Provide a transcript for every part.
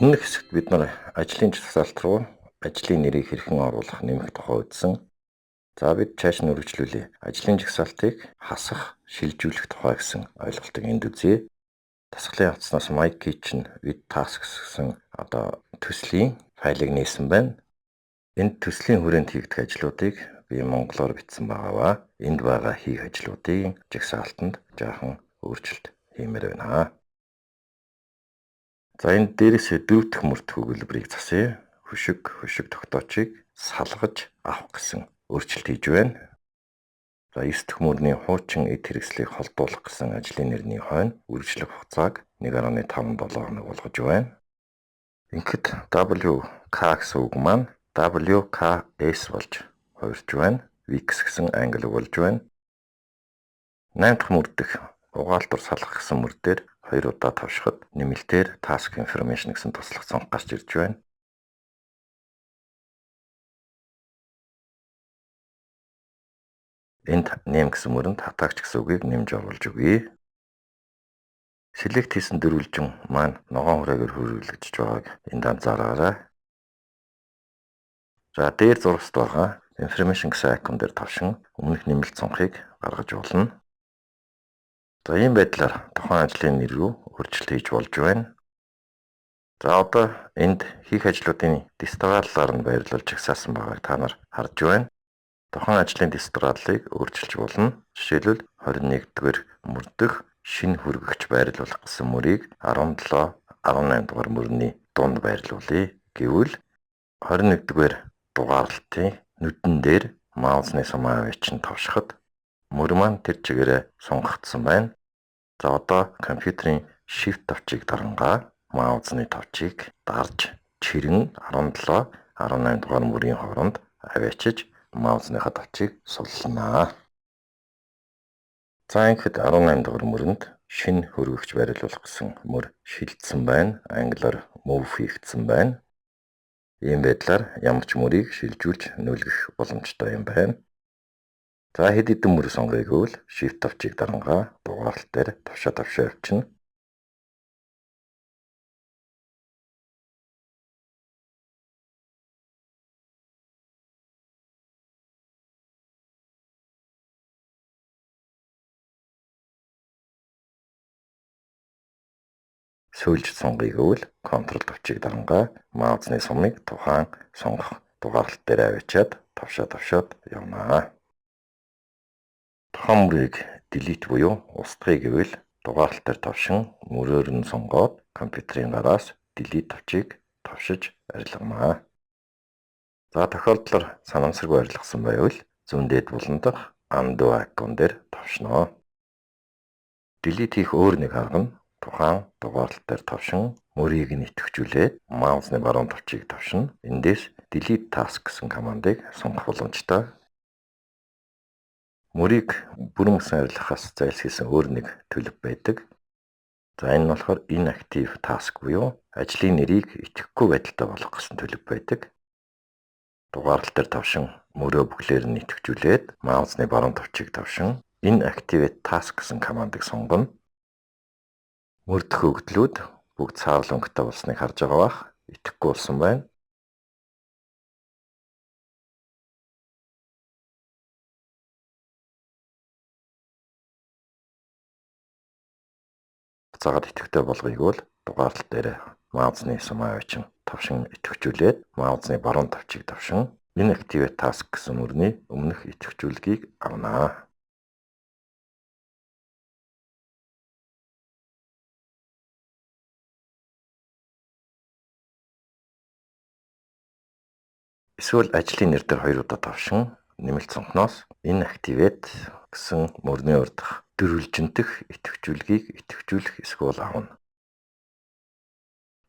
Өмнөх хэсэгт бид нар ажлын жагсаалт руу ажлын нэрийг хэрхэн оруулах нэмэх тухай үзсэн. За бид цааш нь үргэлжлүүлье. Ажлын жагсаалтыг хасах, шилжүүлэх тухай гэсэн ойлголтыг энд үзье. Дасгалын хавцнаас My Kitchen with Tasks гэсэн төслийн файлыг нээсэн байна. Энд төслийн хүрээнд хийгдэх ажлуудыг би монголоор бичсэн байгаа. Энд байгаа хийх ажлуудын жагсаалтанд жаахан өөрчлөлт хиймээр байна. За энэ дээрээс дөрөв дэх мөрдөх өгүүлбэрийг засъя. Хөшиг тогтоочийг салгаж авах гэсэн өөрчлөлт хийж байна. За 9 дэх мөрний хуучин эд хэрэгслийг холдуулах гэсэн ажлын нэрний хойно үргэлжлэх хугацааг 1.57 хоног болгож байна. Ингээд WK гэсэн үг маань WKS болж хувирч байна. Weeks гэсэн англи үг болж байна. 8 дахь мөрдөх угаалтур салгах гэсэн мөр дээр 2 удаа тавшихад нэмэлтээр task information гэсэн туслах цонх гарч ирж байна. Энд name гэсэн мөрөнд хатаагч гэсэн үгийг нэмж оруулж өгье. Select хийсэн дөрвөлжин маань ногоон хүрээгээр хөрвүүлэгдэж байгааг энд анзаараарай. За дээр зурагт байгаа information гэсэн айкон дээр тавшин өмнөх нэмэлт цонхыг гаргаж болно. За ийм байдлаар тухайн ажлын нэр рүү өөрчлөлт хийж болж байна. За одоо энд хийх ажлуудын дистрааллаар нь байрлуулж жагсаасан байгааг та нар харж байна. Тухайн ажлын дистрааллыг өөрчилж болно. Жишээлбэл 21-р мөрдөх шинэ хүргэгч байрлуулах гэсэн мөрийг 17, 18 дугаар мөрний дунд байрлуулъя гэвэл 21-р дугаарлалтын нүдэн дээр маусны сумаа авчин тавшихад мөр маань тэр чигээрээ сунгагдсан байна. За одоо компьютерийн Shift тавчийг дарангаа маусны тавчийг дарж чирэн 17, 18 дугаар мөрийн хооронд аваачиж маусныхаа тавчийг суллана. За ингээд 18 дугаар мөрөнд шинэ хөргөгч байрлуулах гэсэн мөр шилжсэн байна. Англиар move хийгдсэн байна. Ийм байдлаар ямар ч мөрийг шилжүүлж нүүлгэх боломжтой юм байна. За хэд хэдэн мөр сонгоё гэвэл Shift тавчийг дарангаа дугаарлалт дээр тавшаа явчихна. Сөүлж сонгоё гэвэл Ctrl тавчийг дарангаа маусны сумыг тухайн сонгох дугаарлалт дээр аваачаад тавшаад явна. Тухайн мөрийг delete буюу устгая гэвэл дугаарлалт дээр тавшин мөрөөр нь сонгоод компьютерийн гараас delete тавчийг тавшиж арилгана. За тохиолдлоор санамсаргүй арилгасан байвал зүүн дээд булан дахь undo айкон дээр тавшнаа. Delete хийх өөр нэг арга нь тухайн дугаарлалт дээр тавшин мөрийг нь идэвхжүүлээд маусны баруун тавчийг тавшин эндээс delete task гэсэн командыг сонгох боломжтой. Мөрийг бүрэн мөсөн арилгахаас зайлсхийсэн өөр нэг төлөв байдаг. За энэ нь болохоор inactive task буюу ажлын нэрийг итгэхгүй байдалтай болгох гэсэн төлөв байдаг. Дугаарлалт дээр тавшин мөрөө бүхлээр нь идэвхжүүлээд маусны баруун тавчийг тавшин inactivate task гэсэн командыг сонгоно. Мөрдөх өгдлүүд бүгд цаавал өнгөтэй болсныг харж байгаа бах. Итгэхгүй болсон байна. Цагаад идэвхтэй болгоё гэвэл дугаарлалт дээр маусны сумаа авчин тавшин идэвхжүүлээд маусны баруун тавчийг тавшин inactivate task гэсэн мөрний өмнөх идэвхжүүлгийг авнаа. Эсвэл ажлын нэр дээр 2 удаа тавшин нэмэлт цонхноос inactivate гэсэн мөрний урдах дөрвөлжинтэх идэвхжүүлгийг идэвхжүүлэх эсвэл авна.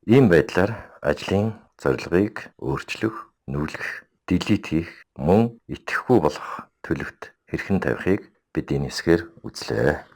Ийм байдлаар ажлын зорилгыг өөрчлөх, нүүлгэх, delete хийх, мөн идэхгүй болох төлөвт хэрхэн тавихыг бид энэ хэсгээр үзлээ.